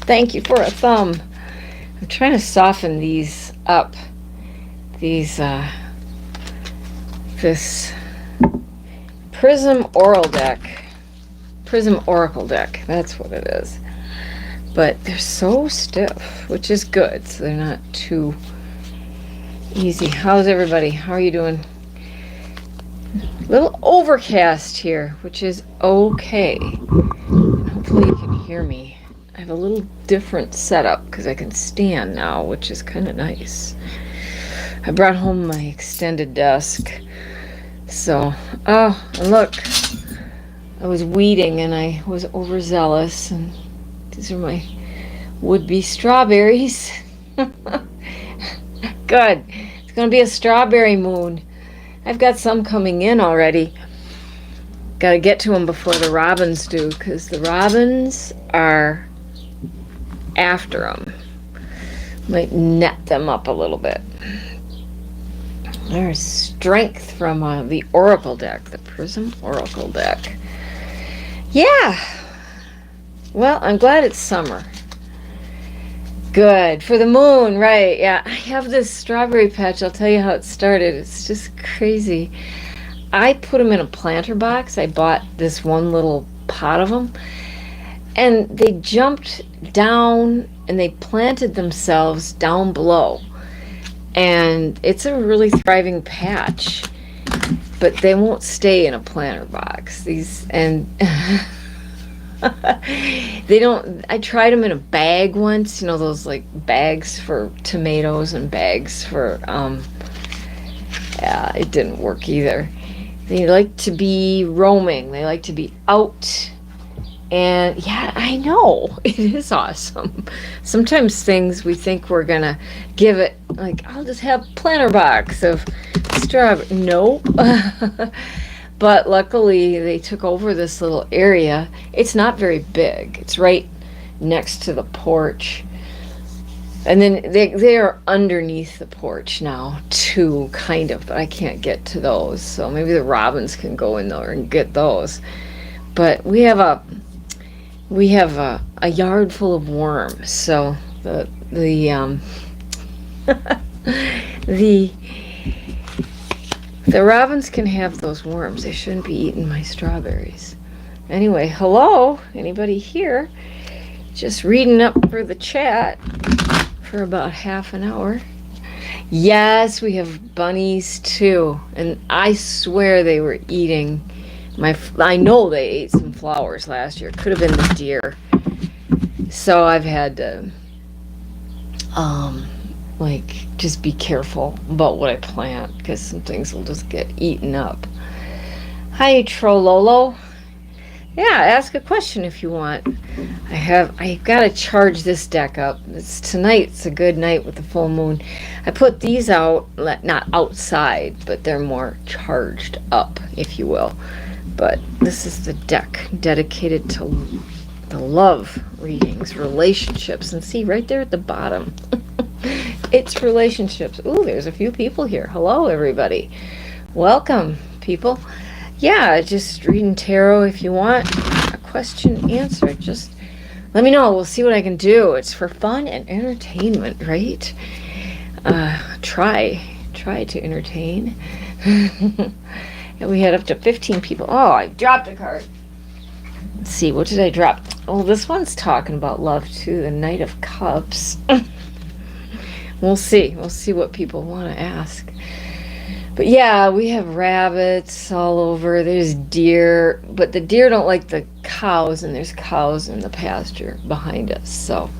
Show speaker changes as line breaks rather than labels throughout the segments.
Thank you for a thumb. I'm trying to soften these up. These, this Prism Oral deck. Prism Oracle deck. That's what it is. But they're so stiff, which is good. So they're not too easy. How's everybody? How are you doing? A little overcast here, which is okay. Hopefully you can hear me. I have a little different setup because I can stand now, which is kind of nice. I brought home my extended desk. So, oh, and look, I was weeding and I was overzealous, and these are my would-be strawberries. Good. It's going to be a strawberry moon. I've got some coming in already. Got to get to them before the robins do, because the robins are after them. Might net them up a little bit. There's strength from the Oracle deck, the Prism Oracle deck. Yeah. Well, I'm glad it's summer. Good. For the moon, right. Yeah, I have this strawberry patch. I'll tell you how it started. It's just crazy. I put them in a planter box. I bought this one little pot of them. And they jumped down and they planted themselves down below. And it's a really thriving patch. But they won't stay in a planter box. They don't. I tried them in a bag once, those like bags for tomatoes and bags for yeah, it didn't work either. They like to be roaming, they like to be out. And yeah, I know, it is awesome. Sometimes things we think we're gonna give it, like, I'll just have a planter box of strawberry. Nope. But luckily, they took over this little area. It's not very big. It's right next to the porch. And then they are underneath the porch now, too, kind of. But I can't get to those. So maybe the robins can go in there and get those. But we have a yard full of worms. So the the robins can have those worms. They shouldn't be eating my strawberries. Anyway, hello? Anybody here? Just reading up for the chat for about half an hour. Yes, we have bunnies too. And I swear they were eating I know they ate some flowers last year. It could have been the deer. So I've had to just be careful about what I plant, because some things will just get eaten up. Hi, Trololo. Yeah, ask a question if you want. I've got to charge this deck up. Tonight's a good night with the full moon. I put these out, not outside, but they're more charged up, if you will. But this is the deck dedicated to the love readings, relationships, and see right there at the bottom. It's relationships. Ooh, there's a few people here. Hello, everybody. Welcome, people. Yeah, just reading tarot. If you want a question answered, just let me know. We'll see what I can do. It's for fun and entertainment, right? Try to entertain. And we had up to 15 people. Oh, I dropped a card. Let's see, what did I drop? Oh, this one's talking about love too. The Knight of Cups. We'll see. We'll see what people want to ask. But yeah, we have rabbits all over. There's deer. But the deer don't like the cows, and there's cows in the pasture behind us. So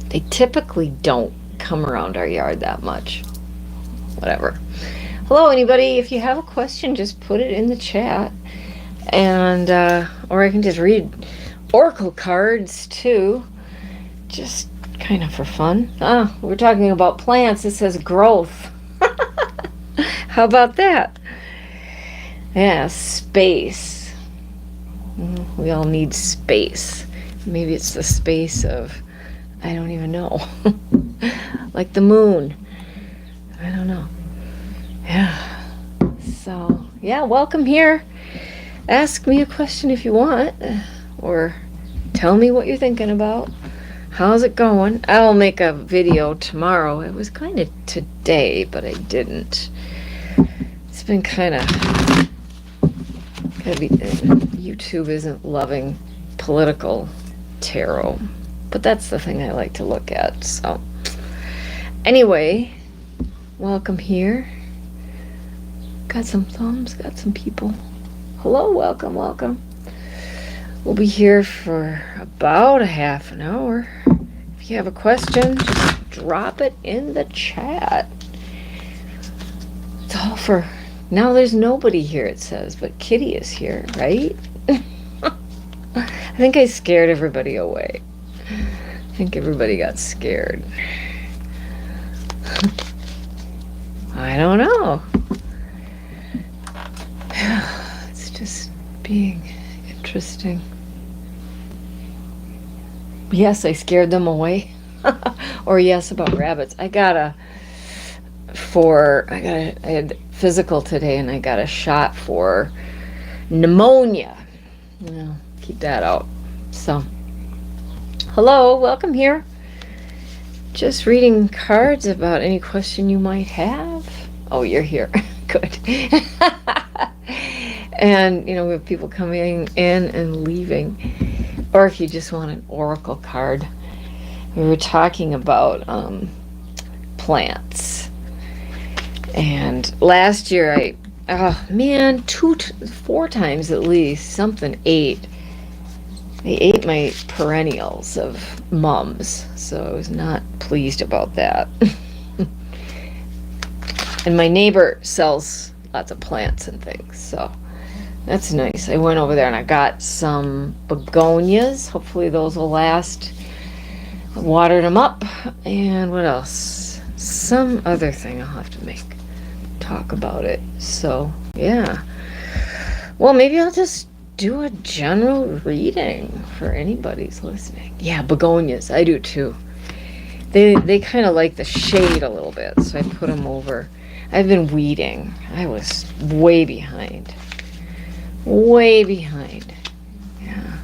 they typically don't come around our yard that much. Whatever. Hello, anybody. If you have a question, just put it in the chat. And, or I can just read oracle cards, too. Just kind of for fun. We're talking about plants. It says growth. How about that? Yeah, space. We all need space. Maybe it's the space of, I don't even know. Like the moon. I don't know. Yeah. So, yeah, welcome here. Ask me a question if you want. or tell me what you're thinking about. How's it going? I'll make a video tomorrow. It was kind of today, but I didn't. It's been kind of... YouTube isn't loving political tarot. But that's the thing I like to look at. So, anyway, welcome here. Got some thumbs, got some people. Hello, welcome, welcome. We'll be here for about a half an hour. If you have a question, just drop it in the chat. It's all for... Now there's nobody here, it says, but Kitty is here, right? I think I scared everybody away. I think everybody got scared. I don't know. It's just being interesting. Yes, I scared them away. Or yes, about rabbits. I had physical today and I got a shot for pneumonia. Keep that out. So, hello, welcome here. Just reading cards about any question you might have. Oh, you're here. Good. And, we have people coming in and leaving. Or if you just want an oracle card. We were talking about plants. And last year four times at least, something ate. They ate my perennials of mums, so I was not pleased about that. And my neighbor sells lots of plants and things, so that's nice. I went over there and I got some begonias. Hopefully those will last. I watered them up. And what else? Some other thing I'll have to talk about it. So, yeah. Well, maybe I'll just do a general reading for anybody's listening. Yeah, begonias. I do too. They kind of like the shade a little bit, so I put them over. I've been weeding. I was way behind. Way behind. Yeah.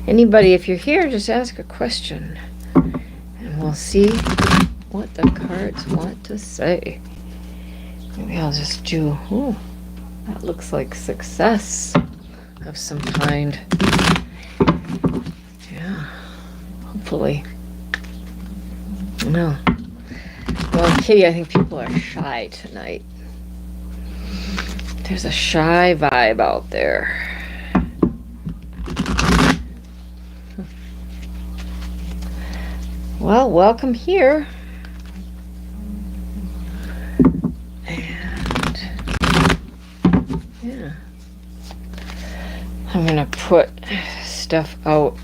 Anybody, if you're here, just ask a question. And we'll see what the cards want to say. Maybe I'll just do... Ooh, that looks like success of some kind. Yeah. Hopefully. No. Well, Kitty, I think people are shy tonight. There's a shy vibe out there. Well, welcome here. And yeah. I'm gonna put stuff out.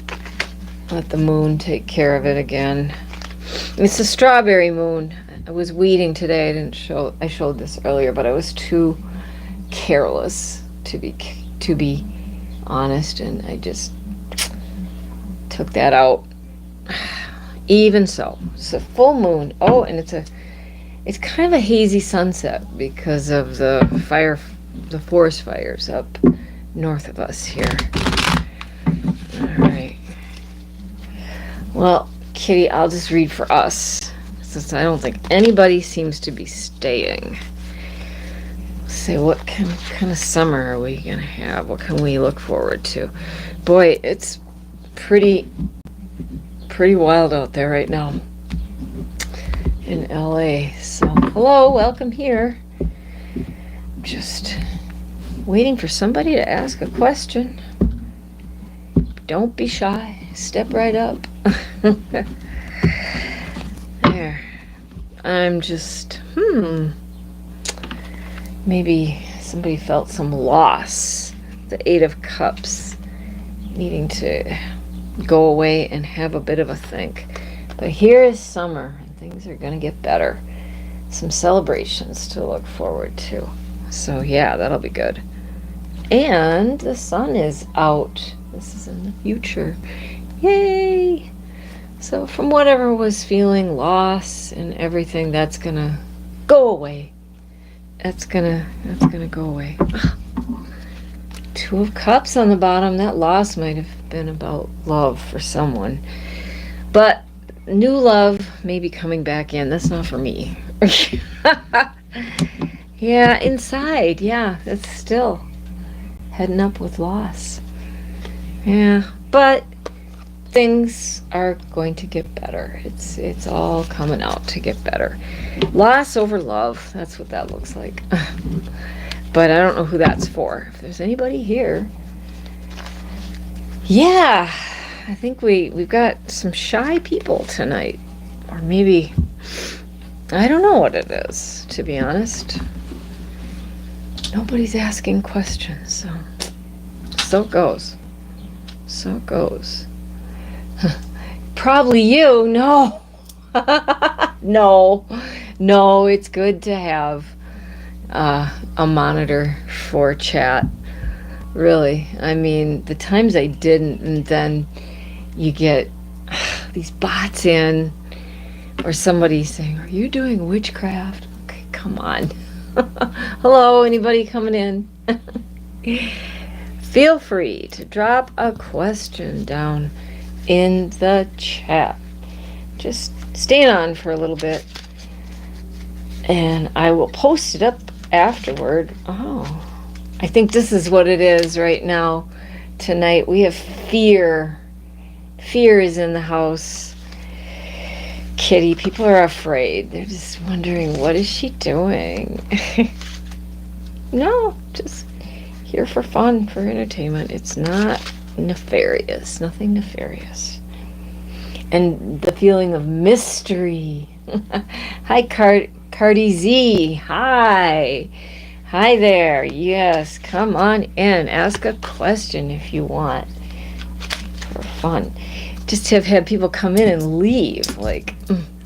Let the moon take care of it again. It's a strawberry moon. I was weeding today. I showed this earlier, but I was too careless to be honest, and I just took that out. Even so, it's a full moon. Oh, and it's kind of a hazy sunset because of the forest fires up north of us here. All right. Well, Kitty, I'll just read for us, since I don't think anybody seems to be staying. Say, what kind of summer are we gonna have? What can we look forward to? Boy, it's pretty wild out there right now in LA. So, hello, welcome here. Just waiting for somebody to ask a question. Don't be shy. Step right up. There. I'm just, maybe somebody felt some loss. The Eight of Cups. Needing to go away and have a bit of a think. But here is summer, and things are going to get better. Some celebrations to look forward to. So yeah, that'll be good. And the sun is out. This is in the future. Yay! So from whatever was feeling loss and everything, that's gonna go away. That's gonna go away. Two of Cups on the bottom. That loss might have been about love for someone. But new love may be coming back in. That's not for me. Yeah, inside. Yeah, that's still heading up with loss. Yeah, but things are going to get better. It's all coming out to get better. Loss over love. That's what that looks like. But I don't know who that's for. If there's anybody here. Yeah, I think we've got some shy people tonight. Or maybe, I don't know what it is, to be honest. Nobody's asking questions, so it goes. So it goes. Probably you. No. No, it's good to have a monitor for chat. Really. I mean, the times I didn't, and then you get these bots in, or somebody saying, "Are you doing witchcraft?" Okay, come on. Hello, anybody coming in? Feel free to drop a question down in the chat. Just stay on for a little bit, and I will post it up afterward. Oh, I think this is what it is right now. Tonight we have fear. Fear is in the house. Kitty, people are afraid. They're just wondering, what is she doing? No, just here for fun, for entertainment. It's not nefarious, nothing nefarious. And the feeling of mystery. Hi, Cardi Z. Hi there. Yes, come on in. Ask a question if you want. For fun. Just to have had people come in and leave, like,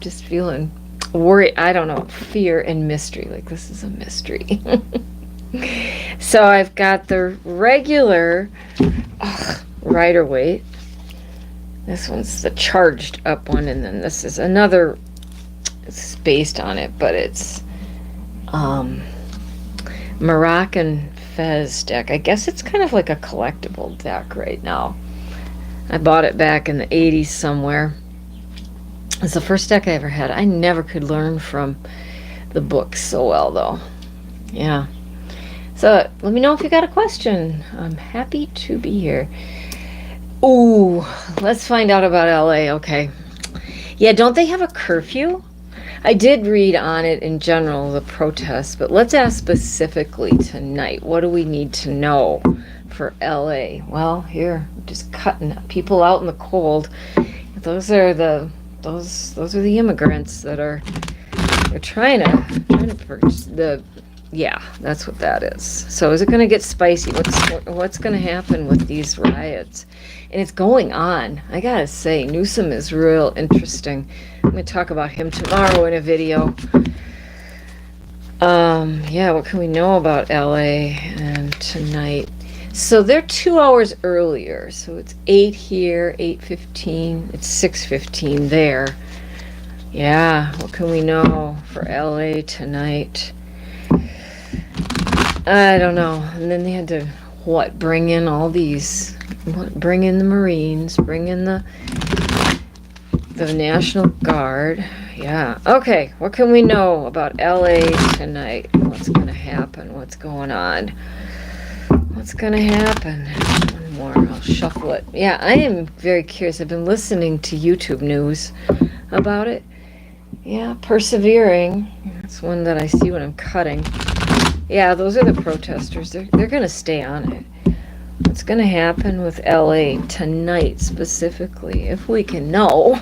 just feeling worried. I don't know, fear and mystery. Like, this is a mystery. So I've got the regular Rider-Waite. This one's the charged up one, and then this is another. It's based on it, but it's Moroccan Fez deck. I guess it's kind of like a collectible deck right now. I bought it back in the 80s somewhere. It's the first deck I ever had. I never could learn from the books so well, though. Yeah. So let me know if you got a question. I'm happy to be here. Ooh, let's find out about LA. Okay. Yeah, don't they have a curfew? I did read on it in general, the protests, but let's ask specifically tonight. What do we need to know for LA? Well, here, just cutting people out in the cold. Those are the immigrants that are trying to purchase the. Yeah, that's what that is. So is it going to get spicy? What's going to happen with these riots? And it's going on. I gotta say, Newsom is real interesting. I'm going to talk about him tomorrow in a video. Yeah, what can we know about LA and tonight? So they're 2 hours earlier. So it's 8 here, 8:15. It's 6:15 there. Yeah, what can we know for LA tonight? I don't know. And then they had to, bring in all these, bring in the Marines, bring in the National Guard. Yeah. Okay, what can we know about LA tonight? What's going to happen? What's going on? What's going to happen? One more. I'll shuffle it. Yeah, I am very curious. I've been listening to YouTube news about it. Yeah, persevering. That's one that I see when I'm cutting. Yeah, those are the protesters. They're going to stay on it. What's going to happen with LA tonight specifically, if we can know?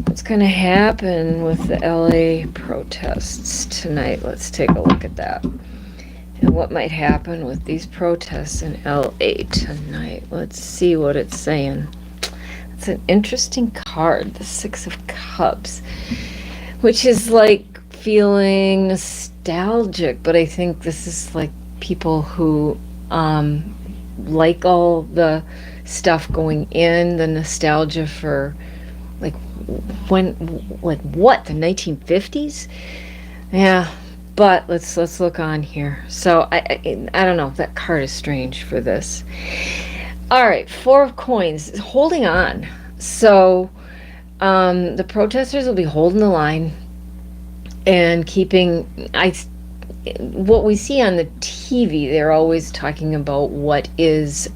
What's going to happen with the LA protests tonight? Let's take a look at that. And what might happen with these protests in LA tonight? Let's see what it's saying. It's an interesting card, the Six of Cups, which is like feeling nostalgic, but I think this is like people who like all the stuff going in, the nostalgia for like what, the 1950s? Yeah, but let's look on here. So I don't know, that card is strange for this. All right, Four of Coins, holding on. So the protesters will be holding the line and keeping. What we see on the TV, they're always talking about what is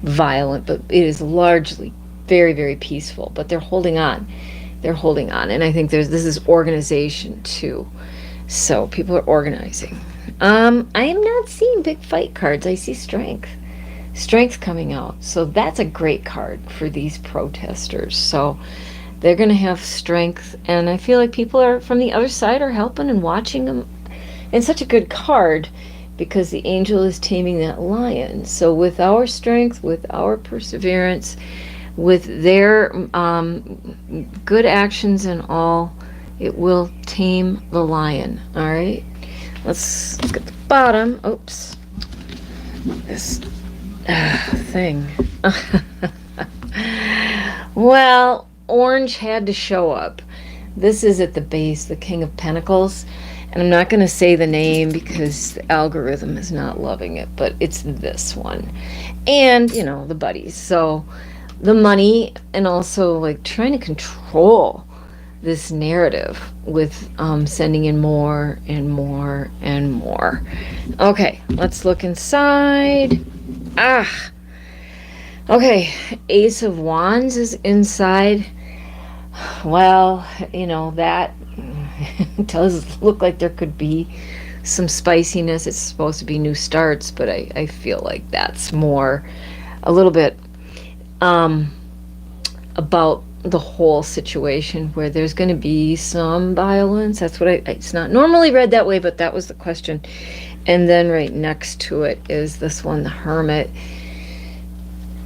violent, but it is largely very, very peaceful. But they're holding on. They're holding on, and I think this is organization too. So people are organizing. I am not seeing big fight cards. I see strength coming out. So that's a great card for these protesters. So they're going to have strength, and I feel like people are from the other side are helping and watching them. And such a good card because the angel is taming that lion. So with our strength, with our perseverance, with their good actions and all, it will tame the lion. All right, let's look at the bottom. Oops, this thing. Well, orange had to show up. This is at the base, the King of Pentacles. And I'm not going to say the name because the algorithm is not loving it, but it's this one. And, the buddies. So the money, and also like trying to control this narrative with sending in more and more and more. Okay, let's look inside. Okay, Ace of Wands is inside. Well, that does look like there could be some spiciness. It's supposed to be new starts, but I feel like that's more a little bit about the whole situation where there's going to be some violence. That's what it's not normally read that way, but that was the question. And then right next to it is this one, the Hermit.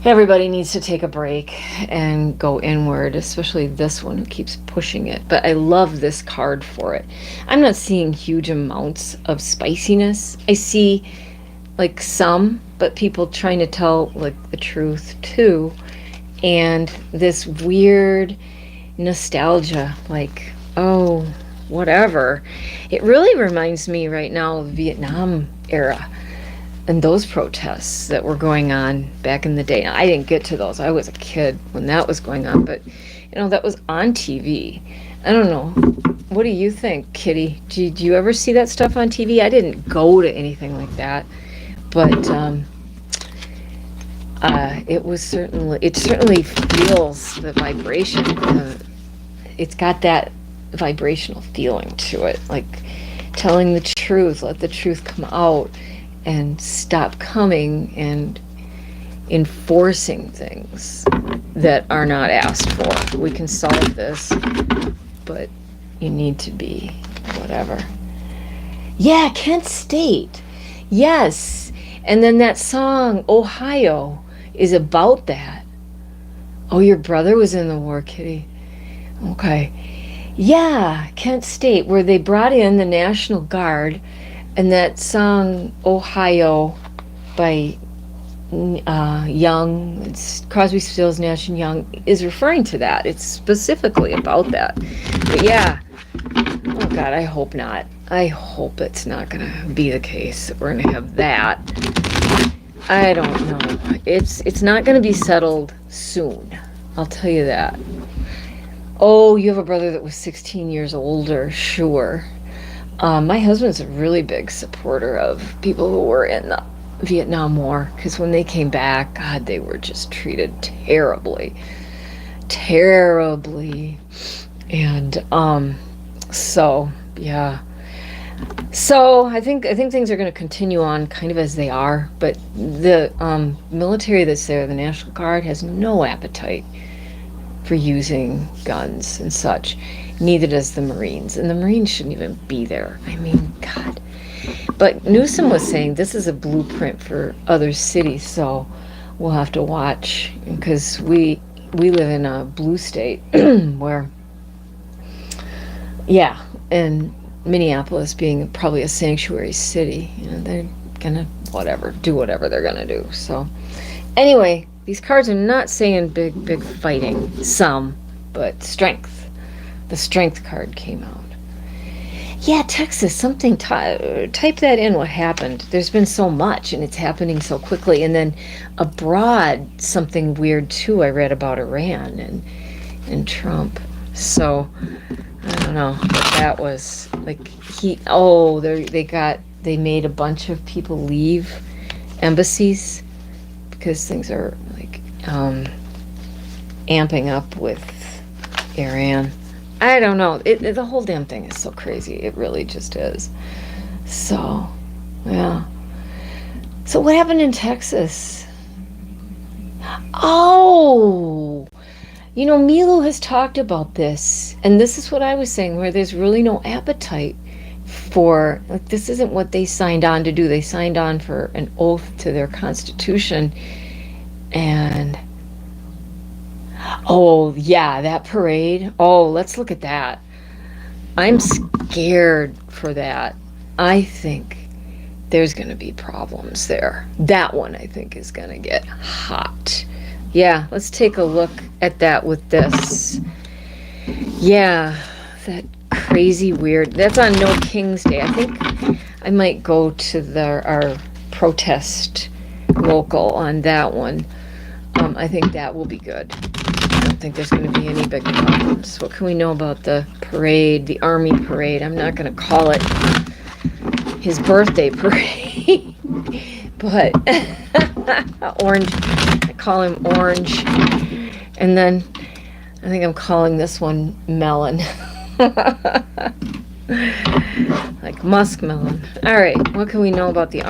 Everybody needs to take a break and go inward, especially this one who keeps pushing it. But I love this card for it. I'm not seeing huge amounts of spiciness. I see like some, but people trying to tell like the truth too. And this weird nostalgia, like, oh, whatever. It really reminds me right now of the Vietnam era. And those protests that were going on back in the day. Now, I didn't get to those. I was a kid when that was going on, but that was on TV. I don't know. What do you think, Kitty? Did you ever see that stuff on TV? I didn't go to anything like that, but it certainly feels the vibration. It's got that vibrational feeling to it, like telling the truth, let the truth come out. And stop coming and enforcing things that are not asked for. We can solve this, but you need to be whatever. Yeah, Kent State. Yes. And then that song, Ohio, is about that. Oh, your brother was in the war, Kitty. Okay. Yeah, Kent State, where they brought in the National Guard. And that song, Ohio, by Young, it's Crosby, Stills, Nash and Young, is referring to that. It's specifically about that. But yeah, oh God, I hope not. I hope it's not going to be the case that we're going to have that. I don't know. It's not going to be settled soon. I'll tell you that. Oh, you have a brother that was 16 years older, sure. My husband's a really big supporter of people who were in the Vietnam War, because when they came back, God, they were just treated terribly. And so yeah. So I think things are going to continue on kind of as they are, but the military that's there, the National Guard, has no appetite for using guns and such. Neither does the Marines. And the Marines shouldn't even be there. I mean, God. But Newsom was saying this is a blueprint for other cities, so we'll have to watch, because we live in a blue state where, yeah, and Minneapolis being probably a sanctuary city, they're gonna do whatever they're gonna do. So anyway, these cards are not saying big fighting, some, but strength. The strength card came out. Yeah, Texas, something, type that in, what happened. There's been so much, and it's happening so quickly. And then abroad, something weird, too, I read about Iran and Trump. So, I don't know, but that was, like, they made a bunch of people leave embassies because things are, like, amping up with Iran. I don't know. The whole damn thing is so crazy. It really just is. So, yeah. So what happened in Texas? Oh, Milo has talked about this, and this is what I was saying, where there's really no appetite for, like, this isn't what they signed on to do. They signed on for an oath to their constitution, and oh, yeah, that parade. Oh, let's look at that. I'm scared for that. I think there's going to be problems there. That one, I think, is going to get hot. Yeah, let's take a look at that with this. Yeah, that crazy weird. That's on No King's Day. I think I might go to our protest local on that one. I think that will be good. I don't think there's going to be any big problems. What can we know about the parade, the army parade? I'm not going to call it his birthday parade, but orange. I call him Orange. And then I think I'm calling this one Melon. Like muskmelon. All right, what can we know about the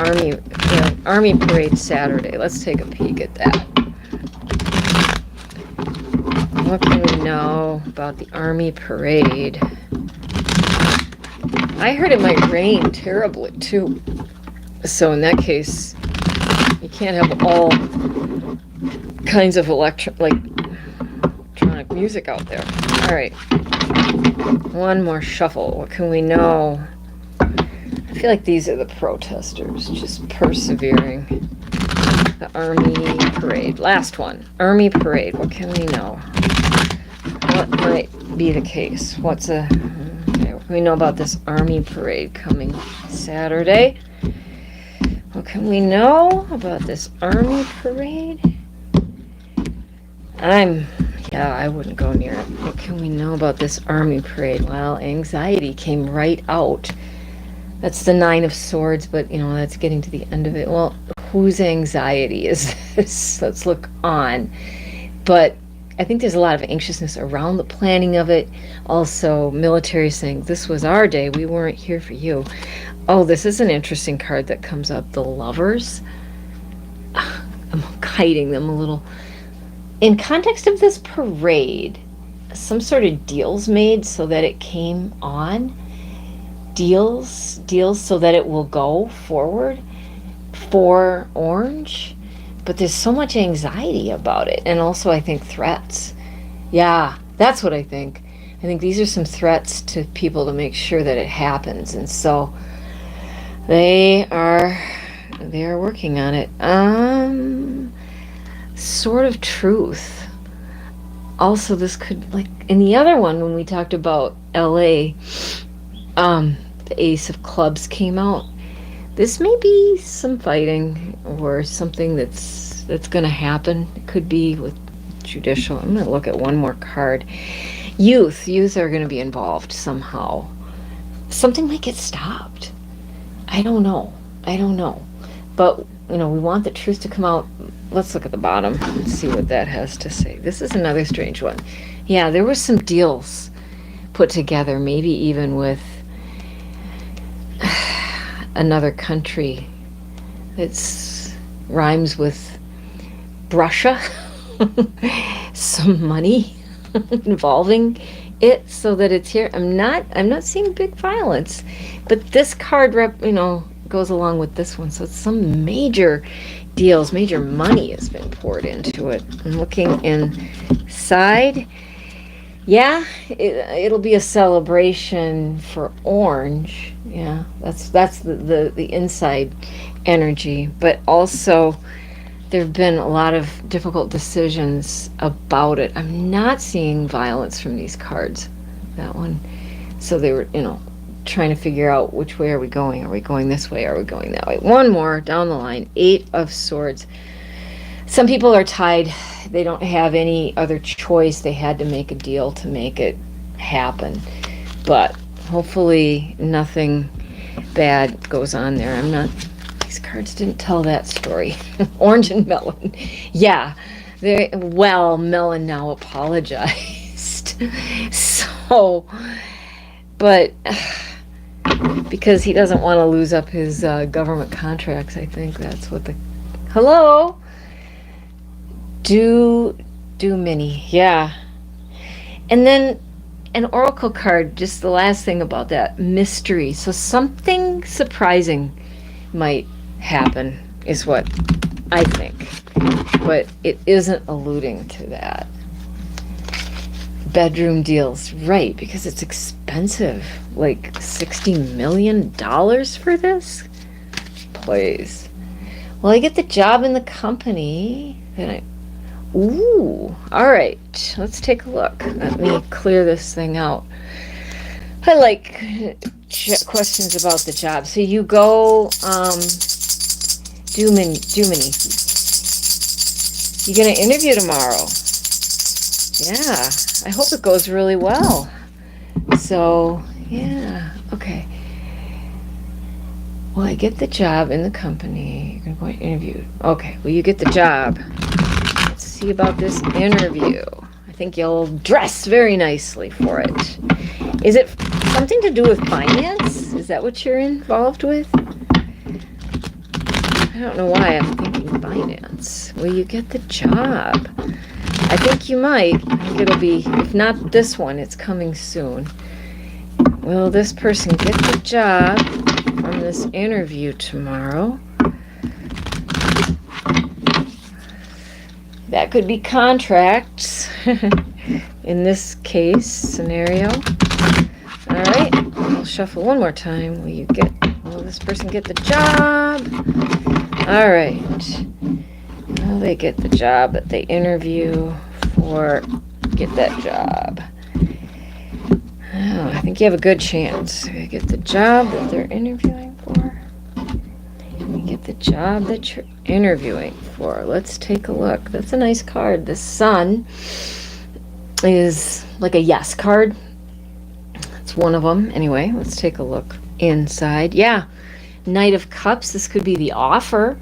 army parade Saturday? Let's take a peek at that. What can we know about the army parade? I heard it might rain terribly too. So in that case, you can't have all kinds of electronic music out there. All right, one more shuffle. What can we know? I feel like these are the protesters just persevering. The army parade. Last one. Army parade. What can we know? What might be the case? What can we know about this army parade coming Saturday? What can we know about this army parade? I wouldn't go near it. What can we know about this army parade? Well, anxiety came right out. That's the 9 of Swords, but, that's getting to the end of it. Well, whose anxiety is this? Let's look on. But I think there's a lot of anxiousness around the planning of it. Also, military saying, this was our day. We weren't here for you. Oh, this is an interesting card that comes up. The Lovers. I'm hiding them a little. In context of this parade, some sort of deals made so that it came on. Deals so that it will go forward for Orange. But there's so much anxiety about it. And also, I think, threats. Yeah, that's what I think. I think these are some threats to people to make sure that it happens. And so they are working on it. Sword of Truth. Also, this could, like, in the other one, when we talked about LA, the Ace of Clubs came out. This may be some fighting or something that's going to happen. It could be with judicial. I'm going to look at one more card. Youth are going to be involved somehow. Something might get stopped. I don't know. But, we want the truth to come out. Let's look at the bottom and see what that has to say. This is another strange one. Yeah, there were some deals put together, maybe even with another country that rhymes with Russia. Some money involving it so that it's here. I'm not seeing big violence, but this card goes along with this one. So it's some major deals, major money has been poured into it. I'm looking inside. Yeah, it'll be a celebration for Orange. Yeah, that's the inside energy. But also, there have been a lot of difficult decisions about it. I'm not seeing violence from these cards. That one. So they were, trying to figure out which way are we going. Are we going this way? Are we going that way? One more down the line. 8 of Swords. Some people are tied. They don't have any other choice. They had to make a deal to make it happen. But hopefully nothing bad goes on there. I'm not... These cards didn't tell that story. Orange and melon. Yeah. Well, Melon now apologized. So, but because he doesn't want to lose up his government contracts, I think that's what the... Hello? Do mini. Yeah. And then an oracle card, just the last thing about that, mystery. So something surprising might happen is what I think, but it isn't alluding to that. Bedroom deals, right, because it's expensive, like $60 million for this? Please. Well, I get the job in the company, then I... Ooh, all right, let's take a look. Let me clear this thing out. I like questions about the job. So you go, do many. You're going to interview tomorrow. Yeah, I hope it goes really well. So, yeah, okay. Well, I get the job in the company. You're going to go interview. Okay, well, you get the job. Let's see about this interview. I think you'll dress very nicely for it. Is it something to do with finance? Is that what you're involved with? I don't know why I'm thinking finance. Will you get the job? I think you might. I think it'll be, if not this one, it's coming soon. Will this person get the job from this interview tomorrow? That could be contracts in this case scenario. All right, I'll shuffle one more time. Will this person get the job? All right. Well, they get the job that they interview for. Get that job. Oh, I think you have a good chance. You get the job that they're interviewing for. You get the job that you're interviewing for. Let's take a look. That's a nice card. The Sun is like a yes card. It's one of them. Anyway, let's take a look inside. Yeah, Knight of Cups. This could be the offer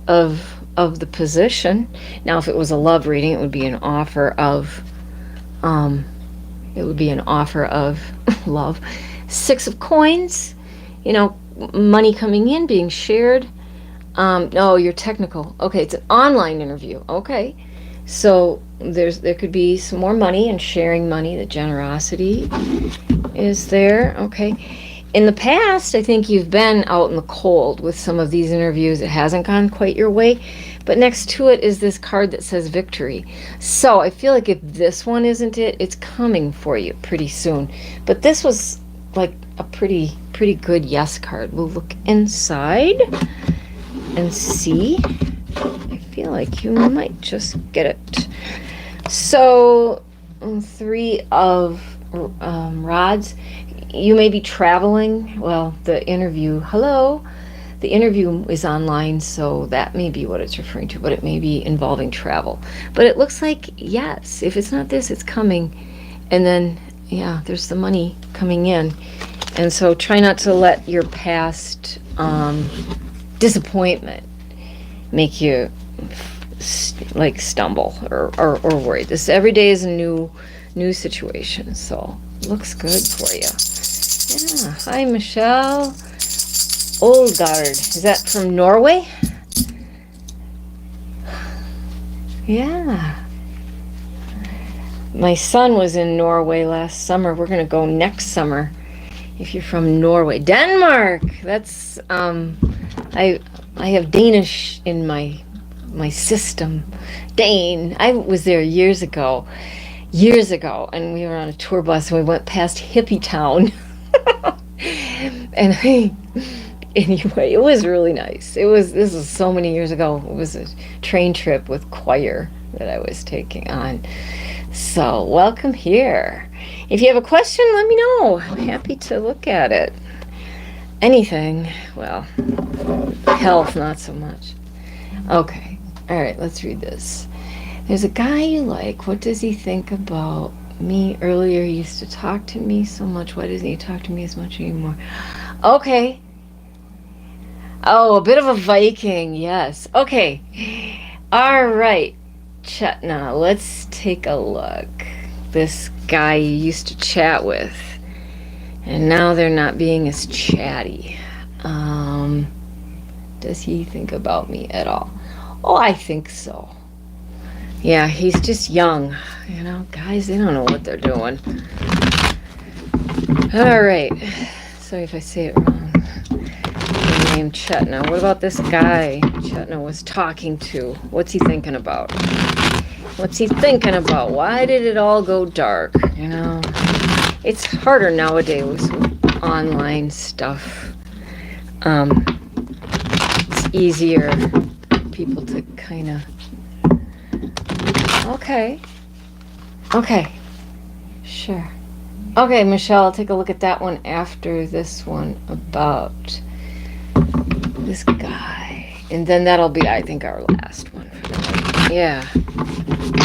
of the position. Now, if it was a love reading, it would be an offer of love. 6 of Coins. You know, money coming in, being shared. No, you're technical. Okay, it's an online interview. Okay, so there could be some more money and sharing money. The generosity is there. Okay. In the past, I think you've been out in the cold with some of these interviews. It hasn't gone quite your way. But next to it is this card that says victory. So I feel like if this one isn't it, it's coming for you pretty soon. But this was like a pretty good yes card. We'll look inside and see. I feel like you might just get it. So 3 of rods. You may be traveling. Well, the interview, the interview is online, so that may be what it's referring to, but it may be involving travel. But it looks like, yes, if it's not this, it's coming. And then, yeah, there's the money coming in. And so try not to let your past disappointment make you like stumble or worry. This every day is a new situation, so looks good for you. Yeah. Hi, Michelle Olgard. Is that from Norway? Yeah. My son was in Norway last summer. We're going to go next summer. If you're from Norway. Denmark. That's I have Danish in my system. Dane. I was there years ago, and we were on a tour bus and we went past Hippie Town. Anyway, it was really nice. This was so many years ago. It was a train trip with choir that I was taking on. So, welcome here. If you have a question, let me know. I'm happy to look at it. Anything. Well, health, not so much. Okay. All right, let's read this. There's a guy you like. What does he think about me? Earlier, he used to talk to me so much. Why doesn't he talk to me as much anymore? Okay. Oh, a bit of a Viking. Yes. Okay. All right. Chetna, let's take a look. This guy you used to chat with, and now they're not being as chatty. Does he think about me at all? Oh, I think so. Yeah, he's just young. You know, guys, they don't know what they're doing. All right. Sorry if I say it wrong. His name Chetna. What about this guy Chetna was talking to? What's he thinking about? What's he thinking about? Why did it all go dark? You know, it's harder nowadays with online stuff. It's easier for people to kind of... Okay. Sure. Okay, Michelle, I'll take a look at that one after this one about this guy. And then that'll be, I think, our last one for tonight. Yeah.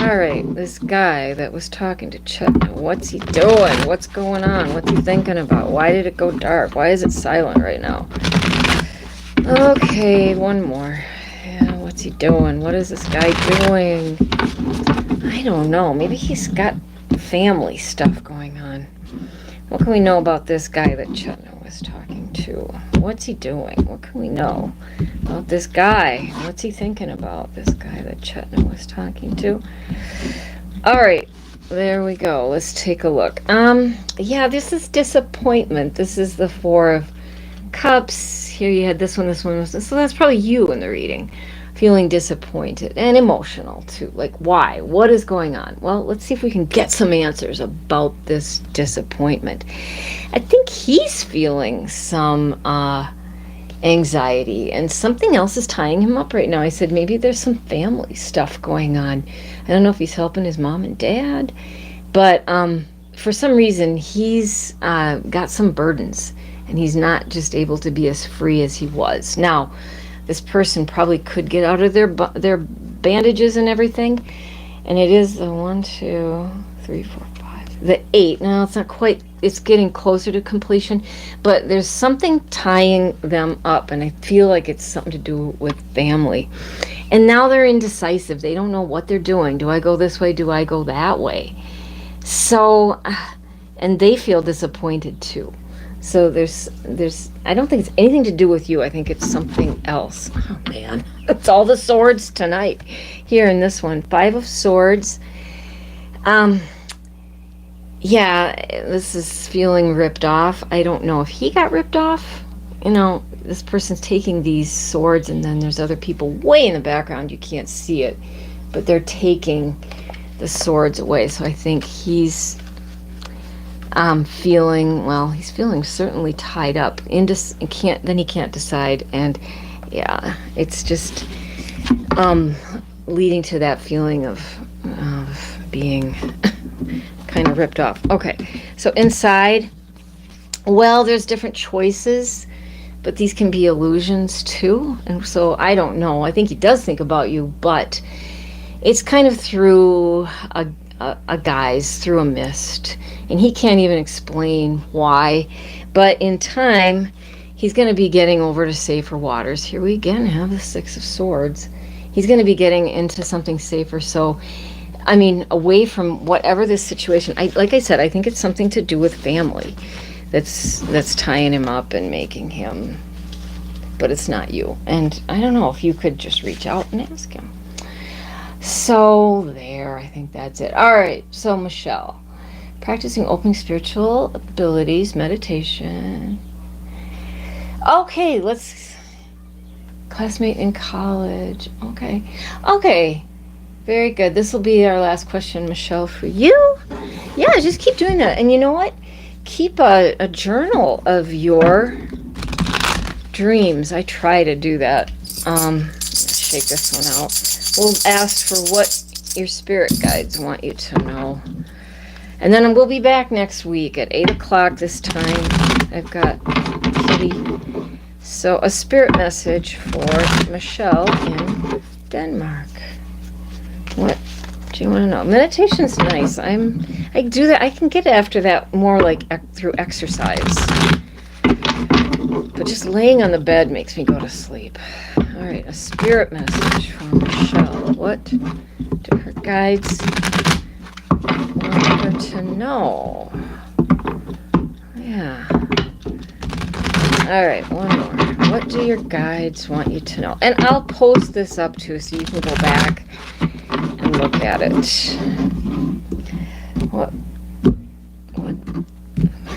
All right, this guy that was talking to Chetna, what's he doing? What's going on? What's he thinking about? Why did it go dark? Why is it silent right now? Okay, one more. Yeah, what's he doing? What is this guy doing? I don't know. Maybe he's got family stuff going on. What can we know about this guy that Chetna was talking to? What's he doing? What can we know about this guy? What's he thinking about, this guy that Chetna was talking to? All right, there we go. Let's take a look. Yeah, this is disappointment. This is the Four of Cups. Here you had this one, so that's probably you in the reading. Feeling disappointed and emotional too. Like, why? What is going on? Well, let's see if we can get some answers about this disappointment. I think he's feeling some anxiety, and something else is tying him up right now. I said maybe there's some family stuff going on. I don't know if he's helping his mom and dad, but for some reason he's got some burdens, and he's not just able to be as free as he was. Now, this person probably could get out of their bandages and everything. And it is the 1, 2, 3, 4, 5. The 8. Now, it's not quite, it's getting closer to completion. But there's something tying them up. And I feel like it's something to do with family. And now they're indecisive. They don't know what they're doing. Do I go this way? Do I go that way? So, and they feel disappointed too. So there's I don't think it's anything to do with you. I think it's something else. Oh man, it's all the swords tonight here in this one. 5 of Swords. Yeah, this is feeling ripped off. I don't know if he got ripped off. You know, this person's taking these swords, and then there's other people way in the background. You can't see it, but they're taking the swords away. So I think he's he's feeling certainly tied up into, he can't decide, and yeah, it's just leading to that feeling of being kind of ripped off. Okay, so inside, well, there's different choices, but these can be illusions too, and so I don't know. I think he does think about you, but it's kind of through a guise, through a mist, and he can't even explain why. But in time, he's going to be getting over to safer waters. Here we again have the 6 of Swords. He's going to be getting into something safer. So, I mean, away from whatever this situation. Like I said, I think it's something to do with family that's tying him up and making him. But it's not you. And I don't know if you could just reach out and ask him. So there, I think that's it. All right, so Michelle, practicing opening spiritual abilities, meditation. Okay, let's, classmate in college. Okay, very good. This will be our last question, Michelle, for you. Yeah, just keep doing that. And you know what? Keep a journal of your dreams. I try to do that. Let's shake this one out. We'll ask for what your spirit guides want you to know. And then we'll be back next week at 8 o'clock this time. I've got Kitty. So a spirit message for Michelle in Denmark. What do you want to know? Meditation's nice. I do that. I can get after that more like through exercise. But just laying on the bed makes me go to sleep. All right, a spirit message from Michelle. What do her guides want her to know? Yeah. All right, one more. What do your guides want you to know? And I'll post this up too so you can go back and look at it. What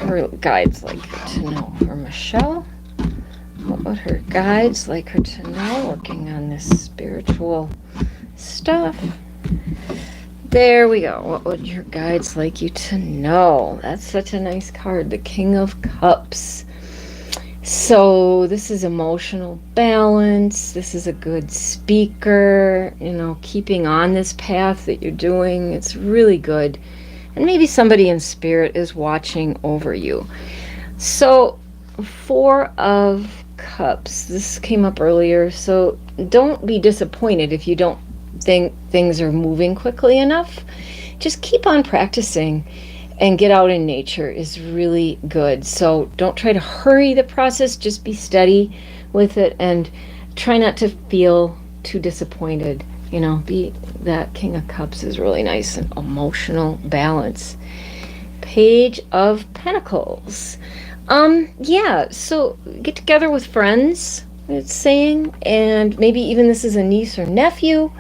her guides like her to know for Michelle? What would her guides like her to know working on this spiritual stuff? There we go. What would your guides like you to know? That's such a nice card, the King of Cups. So this is emotional balance. This is a good speaker, you know, keeping on this path that you're doing. It's really good. And maybe somebody in spirit is watching over you. So 4 of Cups. This came up earlier. So don't be disappointed if you don't think things are moving quickly enough. Just keep on practicing. And get out in nature is really good. So don't try to hurry the process. Just be steady with it and try not to feel too disappointed. You know, that King of Cups is really nice and emotional balance. Page of Pentacles. Yeah, so get together with friends, it's saying, and maybe even this is a niece or nephew.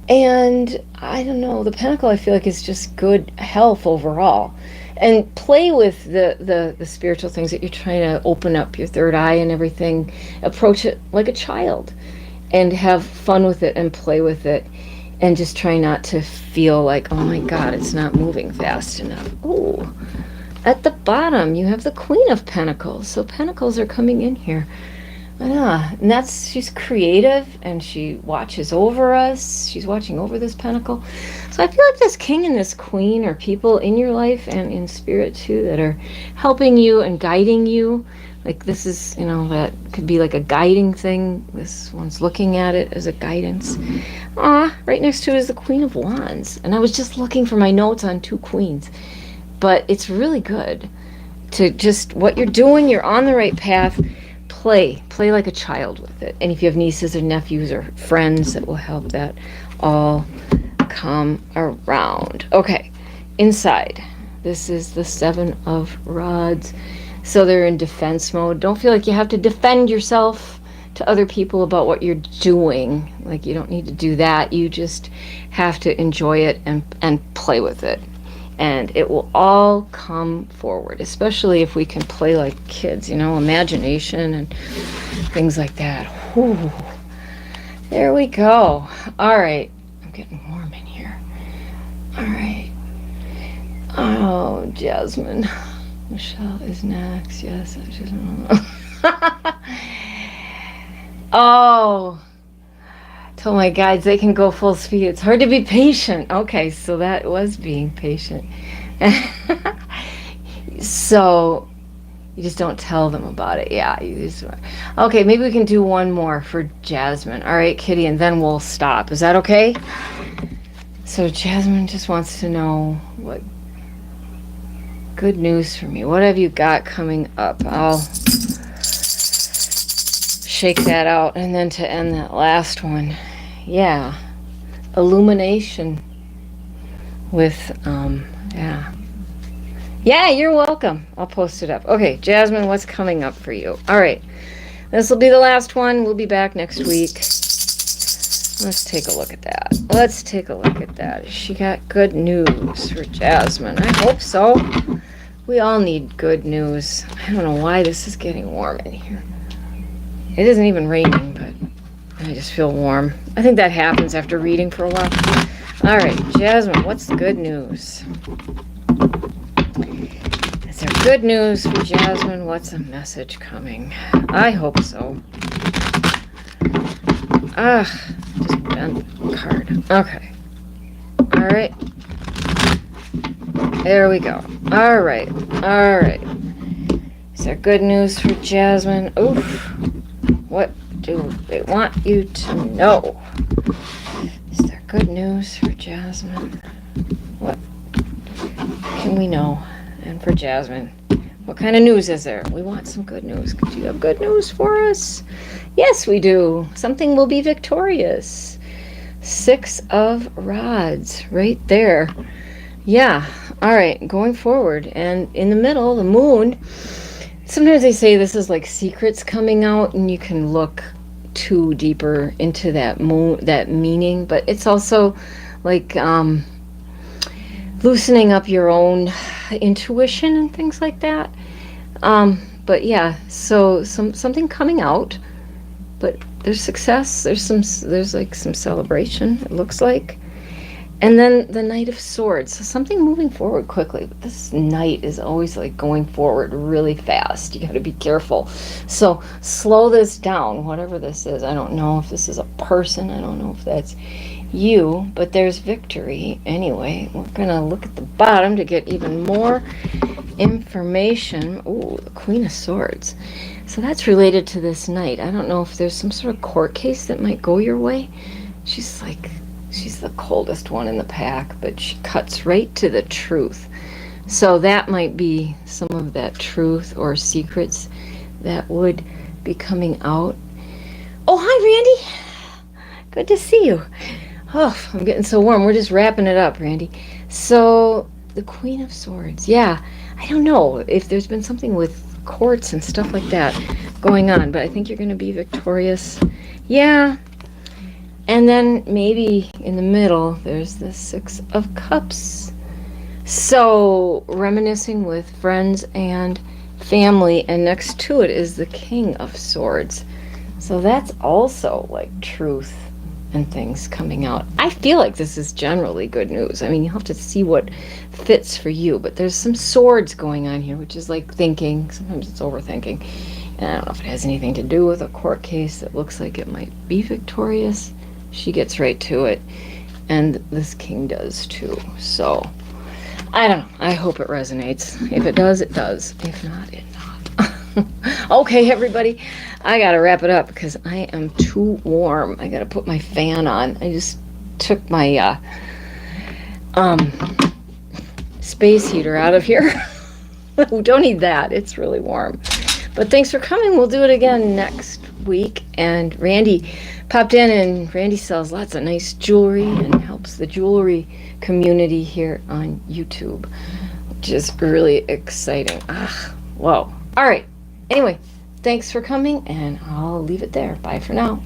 And I don't know, the Pentacle I feel like is just good health overall. And play with the spiritual things that you're trying to open up your third eye and everything. Approach it like a child and have fun with it and play with it. And just try not to feel like, oh my God, it's not moving fast enough. Ooh, at the bottom you have the Queen of Pentacles. So Pentacles are coming in here. And she's creative and she watches over us. She's watching over this pentacle. So I feel like this king and this queen are people in your life and in spirit too that are helping you and guiding you. Like this is, you know, that could be like a guiding thing. This one's looking at it as a guidance. Right next to it is the Queen of Wands. And I was just looking for my notes on 2 queens. But it's really good to just, what you're doing, you're on the right path. Play like a child with it. And if you have nieces or nephews or friends, that will help that all come around. Okay, inside. This is the 7 of Rods. So they're in defense mode. Don't feel like you have to defend yourself to other people about what you're doing. Like you don't need to do that. You just have to enjoy it and play with it. And it will all come forward, especially if we can play like kids, you know, imagination and things like that. Whew. There we go. All right. I'm getting warm in here. All right. Oh, Jasmine. Michelle is next. Yes, I just don't know. Oh. Told my guides they can go full speed. It's hard to be patient. Okay, so that was being patient. So you just don't tell them about it. Yeah. Okay, maybe we can do one more for Jasmine. All right, Kitty, and then we'll stop. Is that okay? So Jasmine just wants to know what good news for me. What have you got coming up? I'll shake that out. And then to end that last one, yeah, illumination with yeah, you're welcome. I'll post it up. Okay, Jasmine, what's coming up for you? All right, this will be the last one. We'll be back next week. Let's take a look at that. She got good news for Jasmine. I hope so. We all need good news. I don't know why this is getting warm in here. It isn't even raining, but I just feel warm. I think that happens after reading for a while. All right, Jasmine, what's the good news? Is there good news for Jasmine? What's a message coming? I hope so. Just bent the card. Okay. All right. There we go. All right. All right. Is there good news for Jasmine? Oof. What do they want you to know? Is there good news for Jasmine? What can we know? And for Jasmine, what kind of news is there? We want some good news. Do you have good news for us? Yes, we do. Something will be victorious. 6 of Rods right there. Yeah. All right. Going forward. And in the middle, the moon. Sometimes they say this is like secrets coming out, and you can look too deeper into that meaning. But it's also like loosening up your own intuition and things like that. But yeah, so something coming out, but there's success. There's like some celebration. It looks like. And then the Knight of Swords, so something moving forward quickly. But this Knight is always like going forward really fast. You got to be careful. So slow this down, whatever this is. I don't know if this is a person. I don't know if that's you, but there's victory. Anyway, we're going to look at the bottom to get even more information. Oh, the Queen of Swords. So that's related to this Knight. I don't know if there's some sort of court case that might go your way. She's the coldest one in the pack, but she cuts right to the truth. So that might be some of that truth or secrets that would be coming out. Oh, hi, Randy. Good to see you. Oh, I'm getting so warm. We're just wrapping it up, Randy. So the Queen of Swords. Yeah, I don't know if there's been something with courts and stuff like that going on, but I think you're going to be victorious. Yeah. And then maybe in the middle, there's the 6 of Cups. So reminiscing with friends and family. And next to it is the King of Swords. So that's also like truth and things coming out. I feel like this is generally good news. I mean, you have to see what fits for you. But there's some swords going on here, which is like thinking. Sometimes it's overthinking. And I don't know if it has anything to do with a court case that looks like it might be victorious. She gets right to it, and this king does too. So I don't know. I hope it resonates. If it does, it does. If not, it not. Okay, everybody, I gotta wrap it up because I am too warm. I gotta put my fan on. I just took my space heater out of here. Don't need that. It's really warm. But thanks for coming. We'll do it again next week. And Randy popped in, and Randy sells lots of nice jewelry and helps the jewelry community here on YouTube, which is really exciting. Whoa. All right. Anyway, thanks for coming, and I'll leave it there. Bye for now.